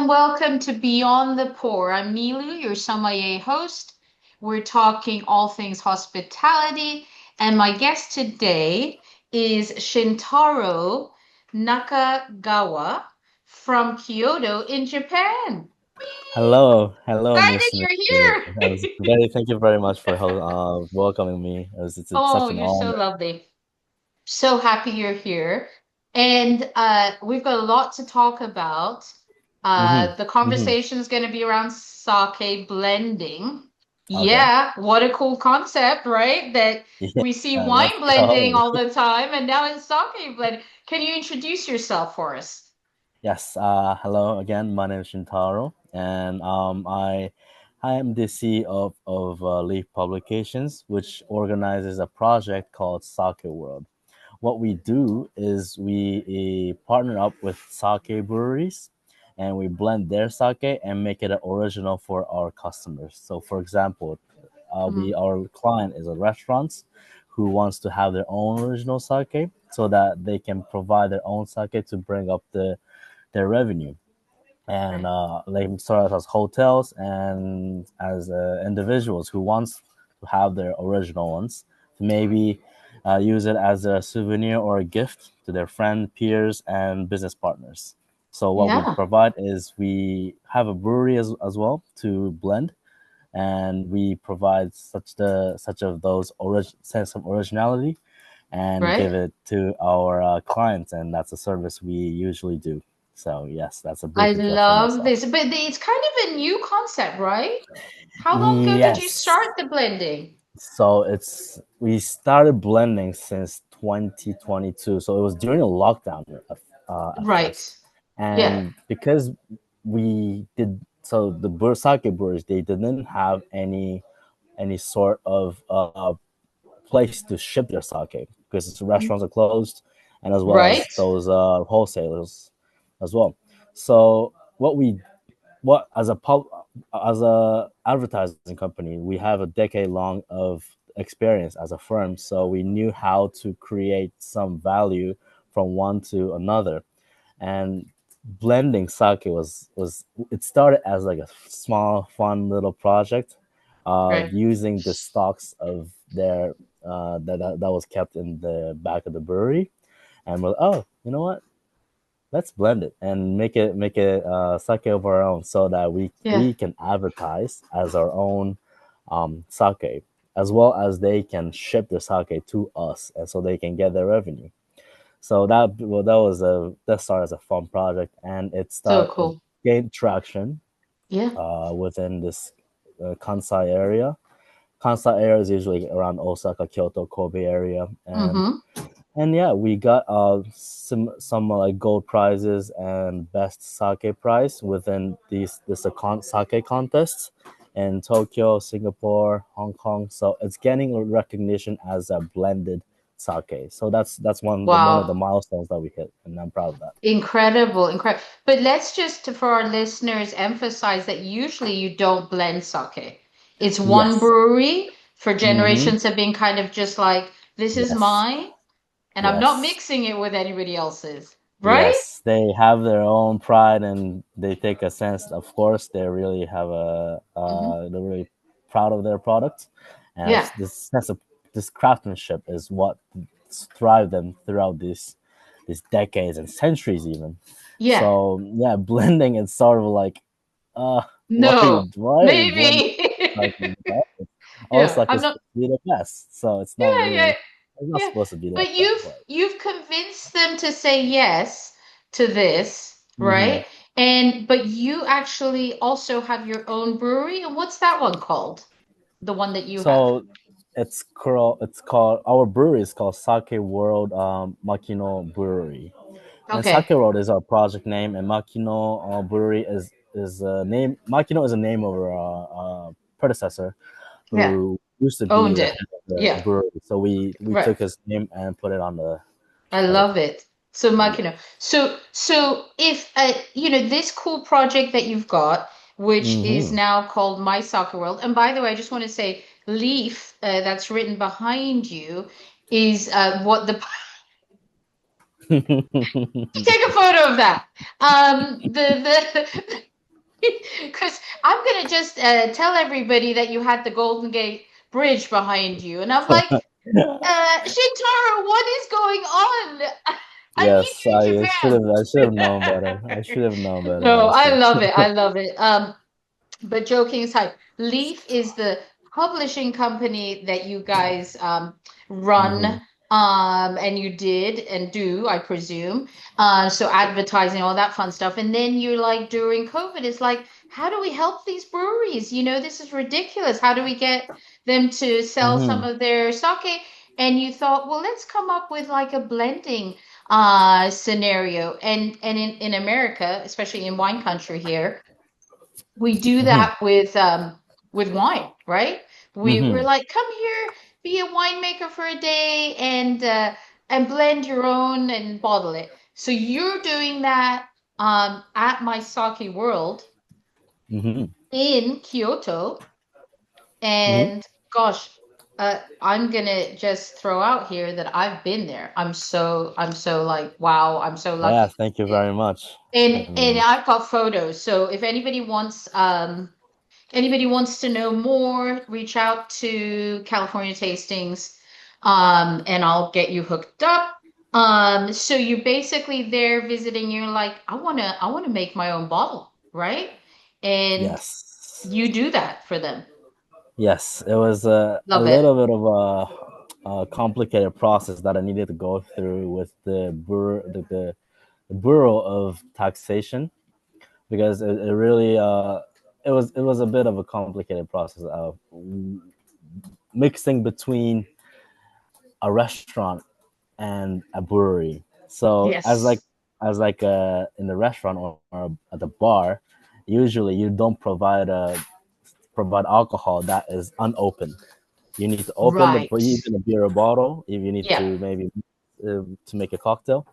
and welcome to Beyond the Pour. I'm Milu, your sommelier host. We're talking all things hospitality, and my guest today is Shintaro Nakagawa from Kyoto in Japan. Hello, Excited Miss Miss. you're here! Thank you very much for welcoming me. It's Oh, such an you're so honor. lovely. So happy you're here. And we've got a lot to talk about. hmm The hmm conversation is going to be around sake blending. Okay. Yeah, what a cool concept, right? That Yeah, we see let's wine blending go. all the time, and now it's sake blending. Can you introduce yourself for us? Yes. Hello again. My name is Shintaro, and I am the CEO of Leaf Publications, which organizes a project called Sake World. What we do is we partner up with sake breweries and we blend their sake and make it original for our customers. So, for example, we Mm, our client is a restaurant who wants to have their own original sake so that they can provide their own sake to bring up their revenue. And right. they start as hotels and as individuals who wants to have their original ones to maybe use it as a souvenir or a gift to their friend, peers, and business partners. So what we Yeah, provide is we have a brewery as well to blend, and we provide such of those sense of originality and right. give it to our clients, and that's a service we usually do. So yes, that's a I brief introduction of love myself. this, but it's kind of a new concept, right? How long ago did you Yes. start the blending? So it's we started blending since 2022. So it was during a lockdown at Right. first, Yeah. and because we did so the Bursake brewers they didn't have any sort of place to ship their sake because the restaurants are closed, and as well Right. as those wholesalers as well. So what as a advertising company, we have a decade long of experience as a firm, so we knew how to create some value from one to another. And blending sake was it started as like a small fun little project Right. using the stocks of their that was kept in the back of the brewery, and we're like, oh, you know what, let's blend it and make it sake of our own so that Yeah. we can advertise as our own sake, as well as they can ship the sake to us and so they can get their revenue. So that started as a fun project, and So it cool. gained traction Yeah. within this Kansai area. Kansai area is usually around Osaka, Kyoto, Kobe area, Mm-hmm. and yeah, we got some like gold prizes and best sake prize within sake contests in Tokyo, Singapore, Hong Kong. So it's getting recognition as a blended sake. So that's one of the Wow. milestones that we hit, and I'm proud of that. Incredible. Incredible. But let's just, for our listeners, emphasize that usually you don't blend sake. It's one Yes. brewery for Mm-hmm. generations have been kind of just like, this is Yes. mine, and I'm not Yes. mixing it with anybody else's. Right? Yes, they have their own pride and they take a sense. Of course, they really have Hmm. they're really proud of their product, and Yeah. this sense of this craftsmanship is what thrived them throughout these decades and centuries even. Yeah. So yeah, blending is sort of like, uh, No. why are we blending? Maybe. Like, all Yeah. suck I'm is not. supposed to be the best, so it's not Yeah. really Yeah. it's not Yeah. supposed to be like But that. you've But you've convinced them to say yes to this, mhm. right? And but you actually also have your own brewery. And what's that one called? The one that you have. So it's called our brewery is called Sake World Makino Brewery, and Sake Okay. World is our project name, and Makino Brewery is a name. Makino is a name of our predecessor Yeah. who used to be Owned the it. head of the Yeah. brewery. So we Right. took his name and put it on the I on the love it. So yeah. Makino. So if this cool project that you've got, which is hmm now called My Soccer World, and by the way, I just want to say Leaf, that's written behind you, is what the take a photo of that. The Because I'm gonna just tell everybody that you had the Golden Gate Bridge behind you, and I'm like, Shintaro, what is going on? I meet Yes, you in I should have known better. I Japan. should have known better, No, I honestly. love it. I love it. But joking aside, Leaf is the publishing company that you guys Hmm. run, and you did and do, I presume. So advertising, all that fun stuff. And then you're like, during COVID, it's like, how do we help these breweries? This is ridiculous. How do we get them to sell some Hmm. of their sake? And you thought, well, let's come up with like a blending scenario. And in America, especially in wine country here, we do Hmm. that with wine, right? We're Hmm. like, come here, be a winemaker for a day and blend your own and bottle it. So you're doing that at my sake world Hmm. in Kyoto. Hmm. And gosh, I'm gonna just throw out here that I've been there. I'm so like, wow, I'm so Yeah, lucky. thank you very much. I And mean, I've got photos. So if anybody wants to know more, reach out to California Tastings, and I'll get you hooked up. So you're basically there visiting, you're like, I wanna make my own bottle, right? And yes. you do that for them. Yes, it was a Love it. little bit of a complicated process that I needed to go through with the Bureau of Taxation because it really it was a bit of a complicated process of mixing between a restaurant and a brewery. So Yes. as like in the restaurant or at the bar, usually you don't provide alcohol that is unopened. You need to open Right. even a beer bottle if you need Yeah. to maybe to make a cocktail.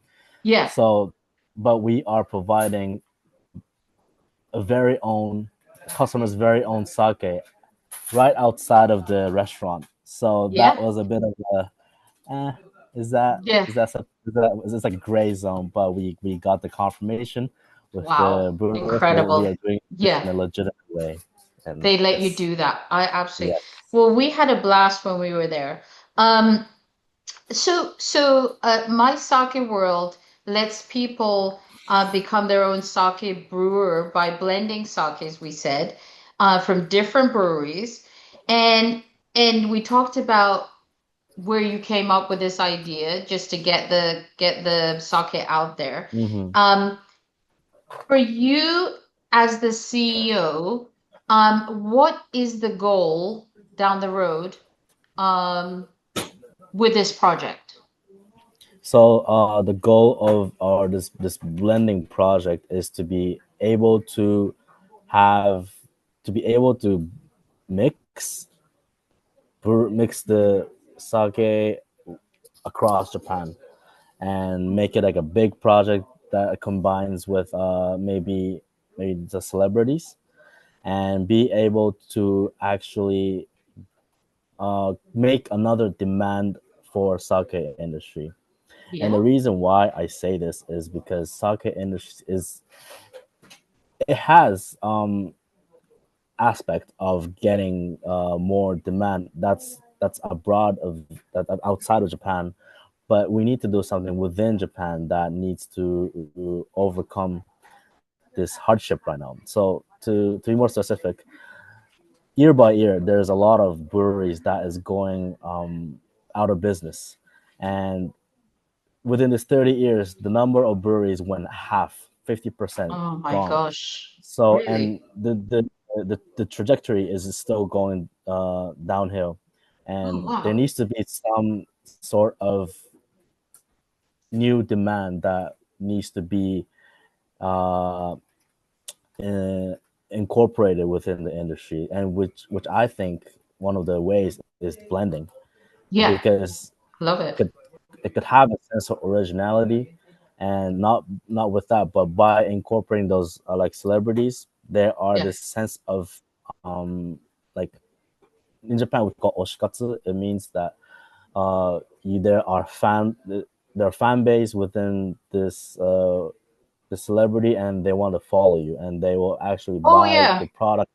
Yeah. So, but we are providing a very own customer's very own sake right outside of the restaurant. So that Yeah. was a bit of a eh, is that Yeah. is this a gray zone? But we got the confirmation with Wow. the brewers that we Incredible. are doing this Yeah. in a legitimate way, and They let you yes, do that. I absolutely. yes. Well, we had a blast when we were there. Um, so my sake world lets people become their own sake brewer by blending sakes, we said, from different breweries. And and we talked about where you came up with this idea just to get the sake out there. Hmm. Um, for you as the CEO, what is the goal down the road um, with this project? So the goal of our this blending project is to be able to have to be able to mix mix the sake across Japan and make it like a big project that combines with maybe the celebrities and be able to actually make another demand for sake industry. And the Yeah. reason why I say this is because sake industry is it has aspect of getting more demand that's abroad of outside of Japan, but we need to do something within Japan that needs to overcome this hardship right now. So to be more specific, year by year, there's a lot of breweries that is going out of business, and within this 30 years, the number of breweries went half, 50% Oh my gone. gosh. So, Really? and the trajectory is still going downhill, Oh and there wow. needs to be some sort of new demand that needs to be uh, uh, incorporated within the industry, and which I think one of the ways is blending Yeah. because Love it it. could it could have a sense of originality, and not with that, but by incorporating those like celebrities, there are Yeah. this sense of um like in Japan we call oshikatsu. It means that there are fan base within this the celebrity and they want to follow you and they will actually Oh buy yeah, the product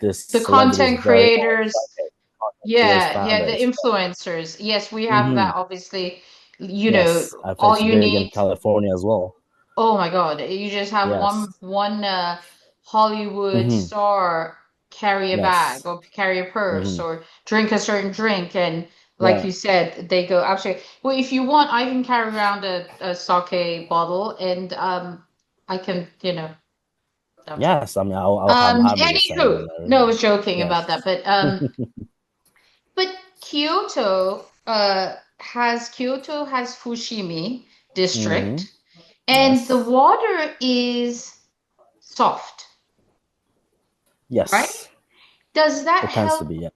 this the celebrity is content very own creators. creators Yeah, yeah, the founders. influencers. Yes, we have Mm-hmm. that obviously. You know, Yes, I all it's you big in need. California as well. Oh my God, you just have Yes. one Hollywood Mm-hmm. star carry a bag Yes. or carry a purse Mm-hmm. or drink a certain drink, and like Yeah. you said, they go absolutely. Well, if you want, I can carry around a sake bottle, and I can, I'm joking. Yes. I mean, I'm happy the same Anywho, and no, I everything. was joking Yes. about that, but Kyoto Kyoto has Fushimi Mm-hmm. district, and the Yes. water is soft, right? Yes. Does that It tends to help? be. Yeah.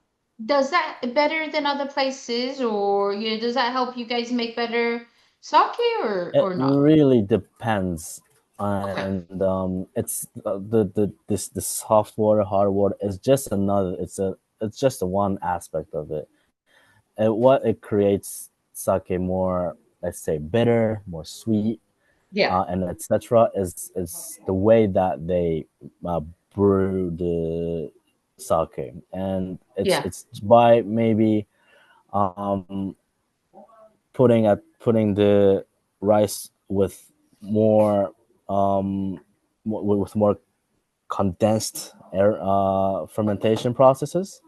Does that better than other places, or does that help you guys make better sake It or not? really depends, Okay. and it's the soft water, hard water is just another. It's just one aspect of it. And what it creates sake more, let's say, bitter, more sweet, Yeah. and etc. Is the way that they uh, brew the sake, and Yeah. it's by maybe um, putting the rice with more with more condensed air fermentation processes,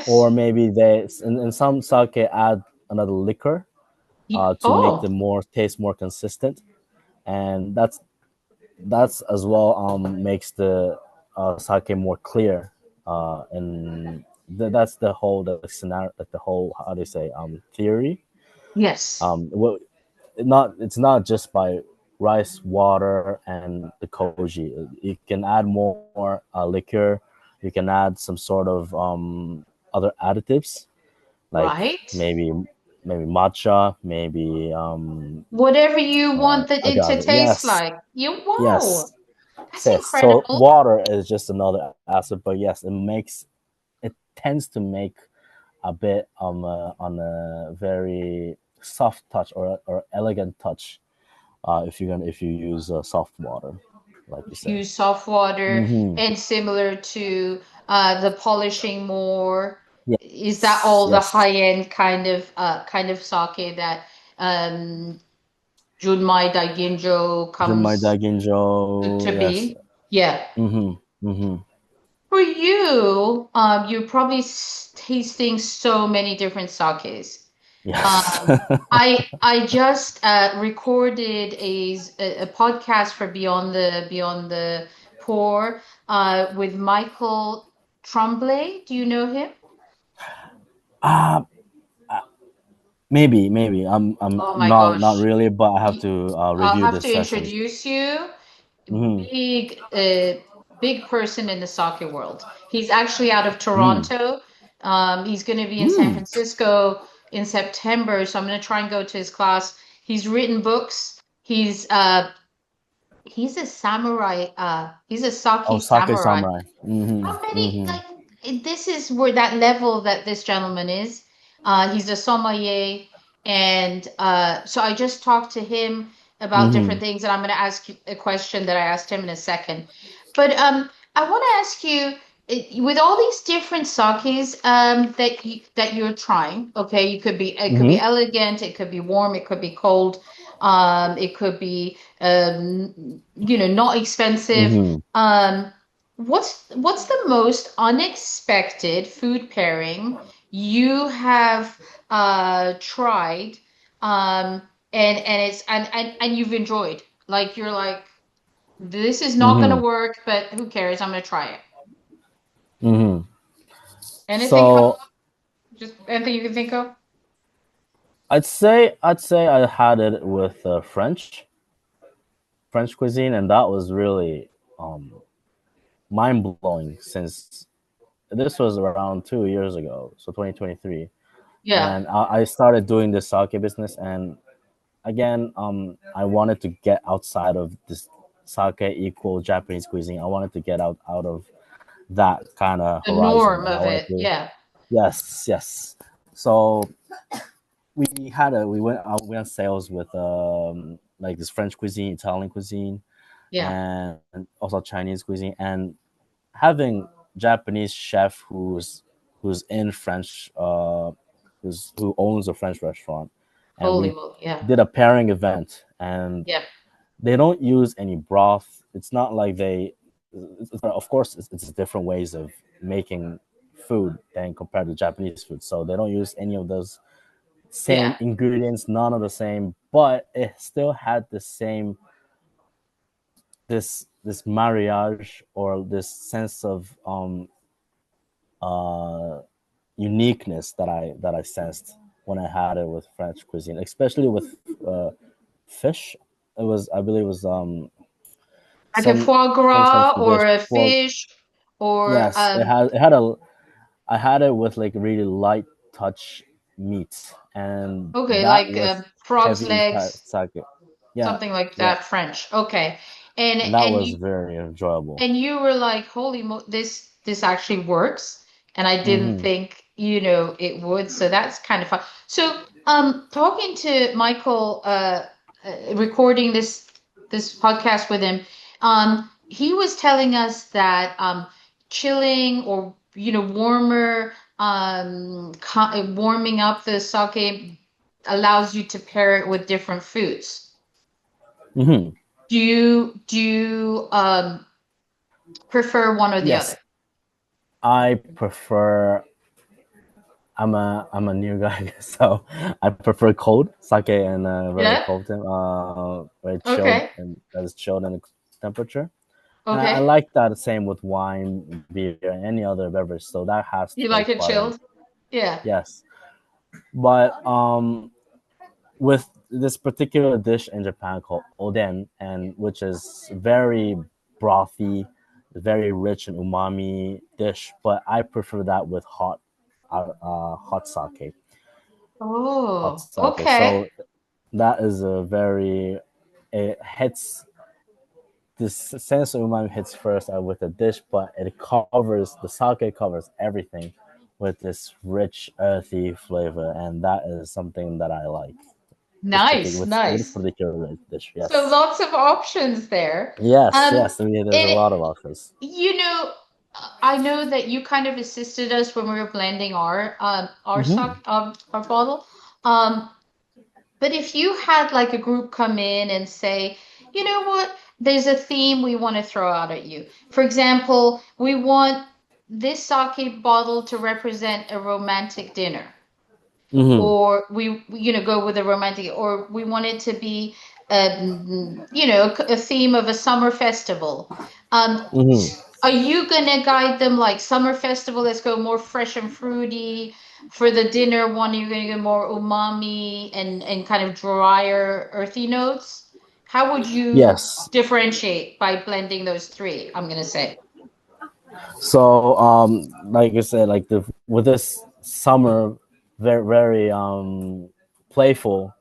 or Yes. maybe they in some sake add another liquor to make the Oh, more taste more consistent, and that's as well makes the sake more clear, and that's the whole the scenario, like the whole how do you say theory. yes. What not it's not just by rice, water, and the koji. You can add more liquor. You can add some sort of other additives like Right. maybe matcha, maybe Whatever you want it to agave. taste Yes, like. You wow. yes, That's yes. So incredible. water is just another acid, but yes, it tends to make a bit on a very soft touch or elegant touch if you use soft water, like you say. Use soft water Mm-hmm. and similar to the polishing more. Is that Yes, all the yes. high-end kind of sake that um Junmai Daiginjo Junmai comes to Daiginjo, yes. be? Yeah. Mm-hmm. Mm-hmm. For you, you're probably tasting so many different sakes. Yes. I just recorded a podcast for Beyond the Poor with Michael Tremblay. Do you know him? uh, maybe I'm Oh my not gosh. really, but I have Y- to I'll review have this to session. introduce you. Mm-hmm. Big big person in the soccer world. He's actually out of Mm. Toronto. He's going to be in San Mm. Francisco in September, so I'm going to try and go to his class. He's written books. He's a samurai. He's a Oh, sake sake samurai. samurai. Mm-hmm. How many, Mm-hmm. like, this is where that level that this gentleman is. He's a sommelier. And so I just talked to him about different Mm-hmm. things, and I'm going to ask you a question that I asked him in a second. But I want to ask you, with all these different sakes that you're trying, okay, it could be Mm-hmm. elegant, it could be warm, it could be cold, it could be not expensive. Mm-hmm. What's the most unexpected food pairing you have tried um and you've enjoyed? Like you're like, this is not gonna Mm-hmm. work, but who cares? I'm gonna try it. Mm-hmm. Anything come So up? Just anything you can think of? I'd say I had it with French cuisine, and that was really um, mind blowing since this was around 2 years ago, so 2023, Yeah. and I started doing this sake business, and again, I wanted to get outside of this sake equal Japanese cuisine. I wanted to get out of that kind of The horizon, norm and I of wanted it. to Yeah. yes. So we had a we went on sales with like this French cuisine, Italian cuisine, Yeah. and also Chinese cuisine, and having Japanese chef who's in French, who owns a French restaurant, and Holy we moly. Yeah. did a pairing event, and Yeah. they don't use any broth. It's not like of course, it's different ways of making food than compared to Japanese food. So they don't use any of those same Yeah. ingredients, none of the same, but it still had the same this marriage or this sense of uh uniqueness that I sensed when I had it with French cuisine, especially with uh, fish. It was, I believe, it was Like a some foie French gras dish or a for, fish or yes, it had a, I had it with like really light touch meat, and okay, that like with frog's heavy legs, sake. Yeah, something like yeah, that, French. Okay. And and that and was you very enjoyable. and you were like, holy this actually works. And I didn't Hmm. think, it would. So that's kind of fun. So, talking to Michael, recording this podcast with him, he was telling us that chilling or warmer, warming up the sake allows you to pair it with different foods. Hmm. Do you prefer one or the Yes, other? I prefer. I'm a new guy, so I prefer cold sake and very Yeah. cold, very chilled Okay. and that is chilled in the temperature. And I Okay. like that same with wine, beer, and any other beverage. So that has to You be like it part of, chilled? Yeah. yes. But with this particular dish in Japan called oden, and which is very brothy, very rich in umami dish. But I prefer that with hot sake, hot Oh, sake. okay. So that is a very, it hits, this sense of umami hits first with the dish, but it covers, the sake covers everything with this rich earthy flavor, and that is something that I like. Nice, With this nice. particular dish. So Yes, lots of options there. yes, Um, yes. I mean, there's a and lot of options. you know, I know that you kind of assisted us when we were blending our Hmm. stock our bottle. Um, but if you had like a group come in and say, you know what, there's a theme we want to throw out at you. For example, we want this sake bottle to represent a romantic dinner. Hmm. Or we go with a romantic, or we want it to be a theme of a summer festival. um Hmm. are you gonna guide them like summer festival, let's go more fresh and fruity? For the dinner one, you're gonna go more umami and kind of drier earthy notes? How would you Yes. differentiate by blending those three, I'm gonna say? So, like I said, like the with this summer, very very playful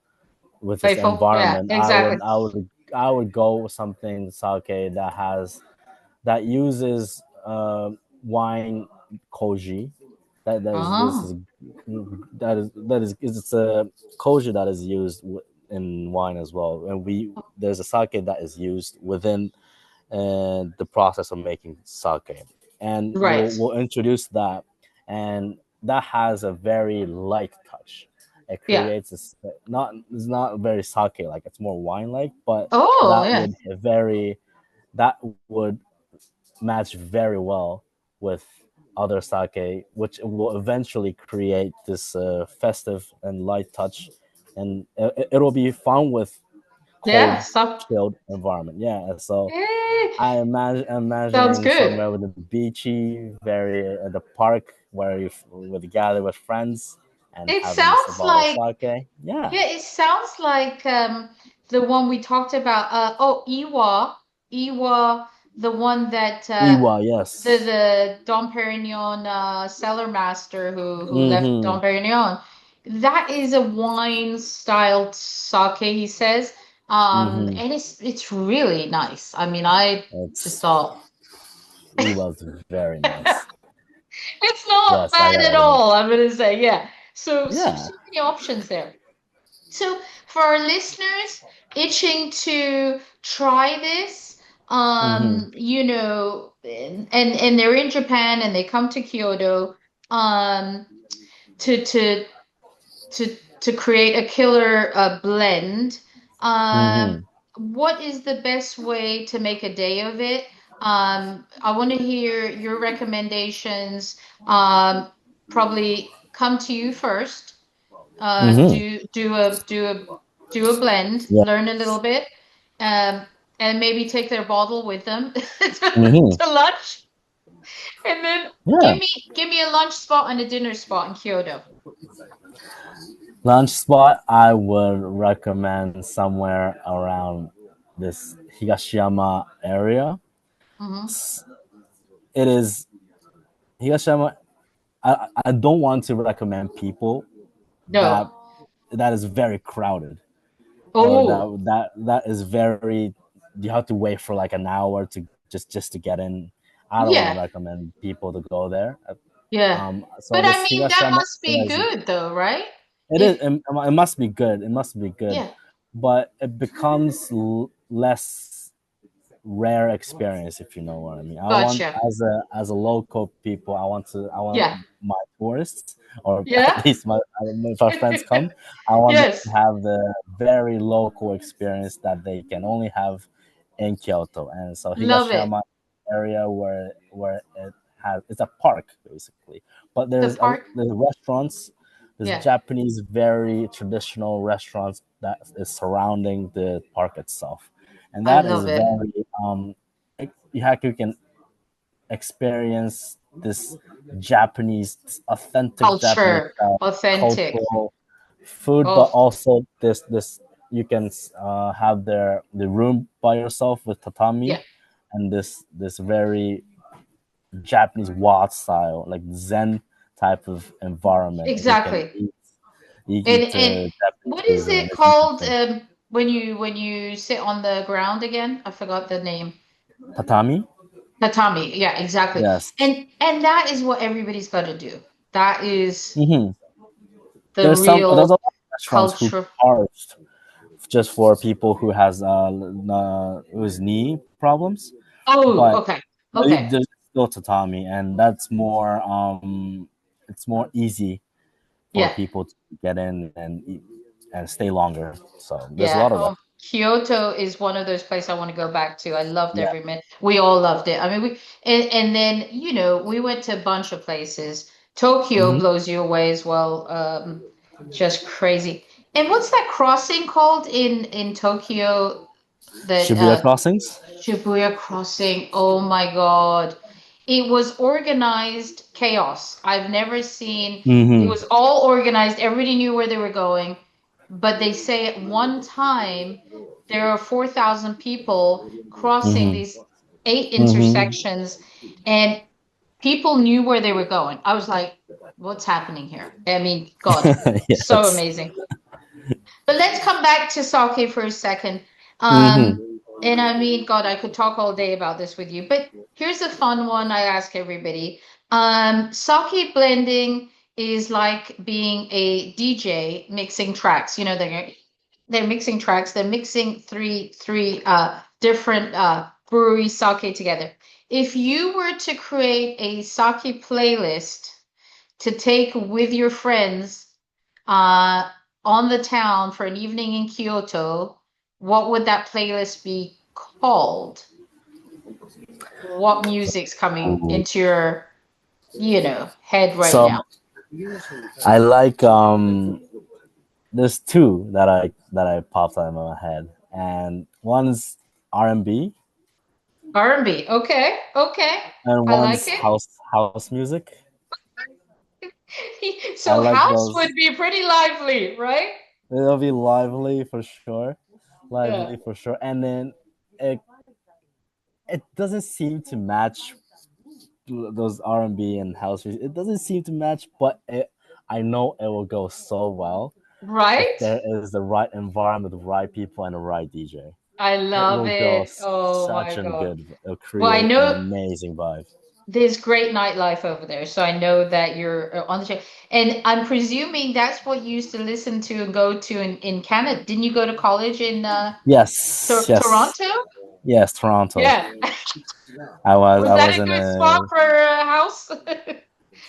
with this Playful, yeah, environment, exactly. I would go with something sake that uses wine koji. That is this Oh, is it's a koji that is used in wine as well, and we there's a sake that is used within the process of making sake, and right. we'll introduce that, and that has a very light touch. It Yeah. creates this, not, it's not very sake like, it's more wine like, but Oh, that yeah. would very that would match very well with other sake, which will eventually create this festive and light touch, and it'll be fun with Yeah, cold, stop. chilled environment. Yeah, so Eh, I imagine sounds imagining good. somewhere with the beachy, very at the park where you would gather with friends and It having this sounds bottle of like, sake. Yeah, yeah, it sounds like the one we talked about. Iwa, the one that Iwa, the yes. Dom Perignon cellar master who left Mm-hmm. Dom Perignon. That is a wine styled sake, he says. Mm-hmm. And it's really nice. I mean, I just It's thought Iwa's very nice. it's not Yes, I bad gotta at admit. all, I'm gonna say, yeah. So Yeah. many options there. So for our listeners itching to try this, Mm-hmm. and they're in Japan and they come to Kyoto, um, to to to create a killer blend. Um, Mm-hmm. what is the best way to make a day of it? I want to hear your recommendations. Um, Probably come to you first. Mm-hmm. Do a blend, Yeah. learn a little bit, um, and maybe take their bottle with them Mm-hmm. to lunch, and then Yeah. give me a lunch spot and a dinner spot in Kyoto. Lunch spot, I would recommend somewhere around this Higashiyama area. Hmm. S- It is Higashiyama. I don't want to recommend people that No. that is very crowded, or Oh, that is very, you have to wait for like an hour to just to get in. I don't want to yeah, recommend people to go there. yeah. So But I this mean, that Higashiyama must be is, good though, right? it is, If it must be good. It must be good, Yeah, but it becomes less rare experience, if you know what I mean. I want, gotcha. as a local people, I want Yeah, my tourists, or yeah. at least my, if our friends come, I want them to Yes, have the very local experience that they can only have in Kyoto. And so love it. Higashiyama area, where it has, it's a park basically, but The park. there's restaurants, there's Yeah, Japanese very traditional restaurants that is surrounding the park itself, and I that is love it. very, you can experience this Japanese, this authentic Japanese Culture, authentic. cultural food, but Oh, also this you can have the room by yourself with tatami, yeah, and this very Japanese Wat style, like Zen type of environment. You can exactly. eat And Japanese what is cuisine, and it it's called interesting. when you sit on the ground again? I forgot the name. Tatami, Tatami. Yeah, exactly. yes. And that is what everybody's got to do. That is Hmm. the There's a real lot of restaurants who culture. carved just for people who has who's knee problems, Oh, but okay. Okay. there's still tatami, and that's more, it's more easy for Yeah. people to get in and eat and stay longer. So there's a Yeah. lot of that. Oh, Kyoto is one of those places I want to go back to. I loved Yeah. every minute. We all loved it. I mean, and then, we went to a bunch of places. Tokyo Hmm. blows you away as well. Just crazy. And what's that crossing called in Tokyo that Shibuya crossings. Shibuya Crossing? Oh my God. It was organized chaos. I've never seen, it Hmm. was all organized. Everybody knew where they were going. But they say at one time there are 4,000 people crossing Hmm. these 8 Hmm. intersections, and people knew where they were going. I was like, what's happening here? I mean, God, so Yes. amazing. But let's come back to sake for a second. Hmm. And I mean, God, I could talk all day about this with you, but here's a fun one I ask everybody. Sake blending is like being a DJ mixing tracks. They're mixing tracks. They're mixing three different brewery sake together. If you were to create a sake playlist to take with your friends uh, on the town for an evening in Kyoto, what would that playlist be called? What music's coming Ooh. into your, head right So now? I like, there's two that I popped out of my head, and one's R&B, R&B. Okay, okay. and I like one's it. house music. I So like house those. would be pretty lively, right? It'll be lively for sure, Yeah. lively for sure, and then it it doesn't seem to match those R&B and house music. It doesn't seem to match, but I know it will go so well if Right? there is the right environment, the right people, and the right DJ. I It love will go it. Oh my such a God. good. It'll Well, I create an know amazing vibe. there's great nightlife over there. So I know that you're on the train. And I'm presuming that's what you used to listen to and go to in Canada. Didn't you go to college in Yes, yes, Toronto? yes. Toronto. Yeah. Was I that was a in good spot a. for a house?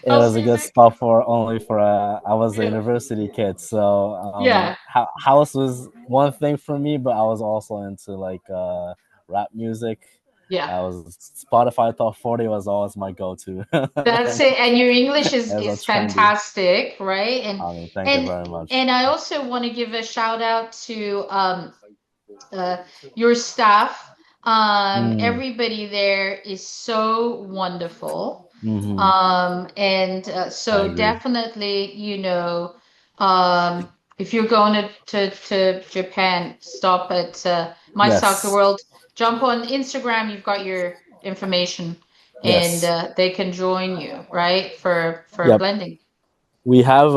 It House was a good music? spot for only for I was a Yeah. university kid, so Yeah. house was one thing for me, but I was also into like rap music. Yeah. I was Spotify top 40 was always my go-to. That's it. And your English It is was trendy. fantastic, right? I mean, thank you And very much. and I also want to give a shout out to uh, your staff. Mm, Everybody there is so wonderful. hmm. And I so agree. definitely, if you're going to Japan, stop at My Soccer Yes. World. Jump on Instagram. You've got your information, and Yes. they can join you, right, for Yep. blending. We have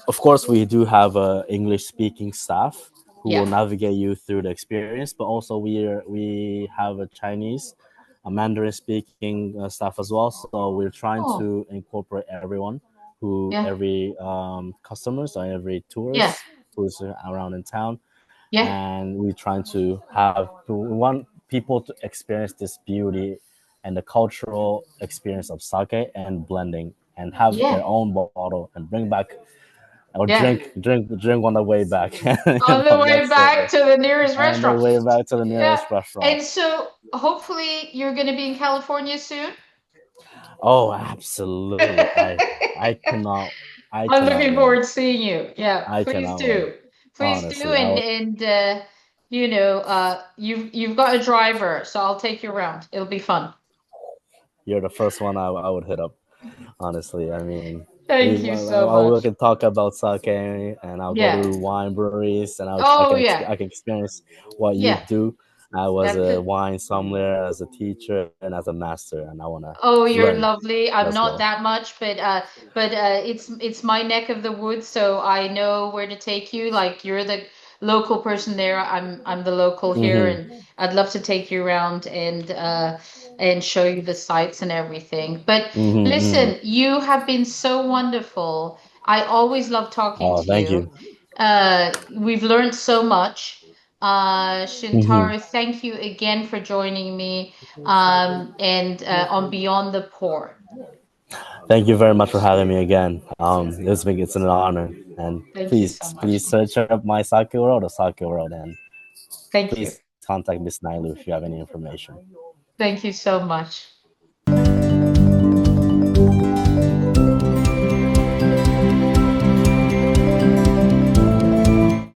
of course we do have a English speaking staff who will Yeah. navigate you through the experience, but also we have a Chinese, a Mandarin speaking staff as well, so we're trying Oh, to incorporate everyone, who yeah, every customers or every yeah, tourist who's around in town, yeah, and we're trying to have we want people to experience this beauty and the cultural experience of sake and blending, and have yeah, their own bottle and bring back or yeah. drink on the way back. On the way That's back to the nearest on the restaurant. way back to the Yeah. nearest restaurant. And so hopefully you're going to be in California soon. Oh, absolutely. I I'm cannot looking wait. forward to seeing you. Yeah, I please cannot wait. do. Please do. Honestly, And you've got a driver, so I'll take you around. It'll be fun. you're the first one I would hit up. Honestly, I mean, Thank you so we much. can talk about sake, and I'll go Yeah. to wine breweries, and Oh yeah. I can experience what you Yeah. do. I was a Definitely. wine sommelier as a teacher and as a master, and I want to Oh, you're learn lovely. I'm as not well. that much, but it's my neck of the woods, so I know where to take you. Like you're the local person there. I'm the local here, Hmm. and I'd love to take you around and show you the sights and everything. But Hmm. Hmm. listen, you have been so wonderful. I always love talking Oh, to thank you. you. We've learned so much. Hmm. Shintaro, thank you again for joining me and on Beyond the Pour. Thank you very much for having me again. It's an honor, and Thank you so much. please search up my Sake World or Sake World, and Thank you. please contact Miss Nailu if you have any information. Thank you so much.